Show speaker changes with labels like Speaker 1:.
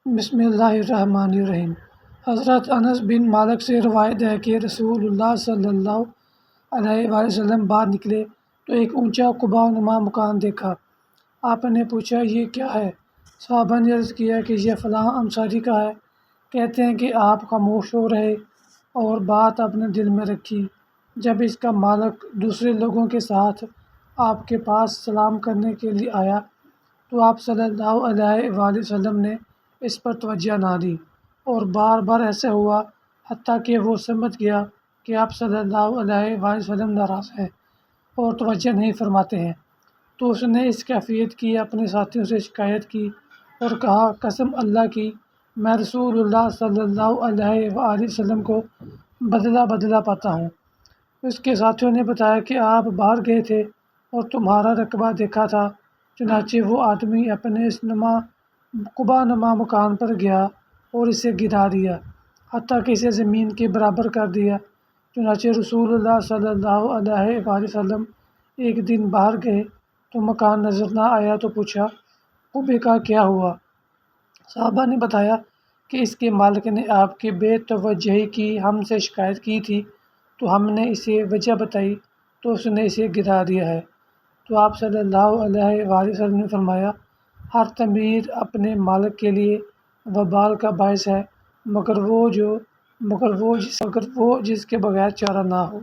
Speaker 1: بسم اللہ الرحمن الرحیم۔ حضرت انس بن مالک سے روایت ہے کہ رسول اللہ صلی اللہ علیہ وآلہ وسلم باہر نکلے تو ایک اونچا قبا نما مکان دیکھا۔ آپ نے پوچھا یہ کیا ہے؟ صحابہ نے عرض کیا کہ یہ فلاں انصاری کا ہے۔ کہتے ہیں کہ آپ خاموش ہو رہے اور بات اپنے دل میں رکھی۔ جب اس کا مالک دوسرے لوگوں کے ساتھ آپ کے پاس سلام کرنے کے لیے آیا تو آپ صلی اللہ علیہ وآلہ وسلم نے اس پر توجہ نہ دی، اور بار بار ایسا ہوا حتیٰ کہ وہ سمجھ گیا کہ آپ صلی اللہ علیہ وآلہ وسلم ناراض ہیں اور توجہ نہیں فرماتے ہیں۔ تو اس نے اس کیفیت کی اپنے ساتھیوں سے شکایت کی اور کہا، قسم اللہ کی میں رسول اللہ صلی اللہ علیہ وآلہ وسلم کو بدلہ بدلہ پاتا ہوں۔ اس کے ساتھیوں نے بتایا کہ آپ باہر گئے تھے اور تمہارا رقبہ دیکھا تھا، چنانچہ وہ آدمی اپنے اس قبا نما مکان پر گیا اور اسے گرا دیا حتیٰ کہ اسے زمین کے برابر کر دیا۔ چنانچہ رسول اللہ صلی اللہ علیہ وآلہ وسلم ایک دن باہر گئے تو مکان نظر نہ آیا تو پوچھا، قبے کا کیا ہوا؟ صحابہ نے بتایا کہ اس کے مالک نے آپ کی بے توجہی کی ہم سے شکایت کی تھی، تو ہم نے اسے وجہ بتائی تو اس نے اسے گرا دیا ہے۔ تو آپ صلی اللہ علیہ وآلہ وسلم نے فرمایا، ہر تعمیر اپنے مالک کے لیے وبال کا باعث ہے، مگر وہ جس کے بغیر چارہ نہ ہو۔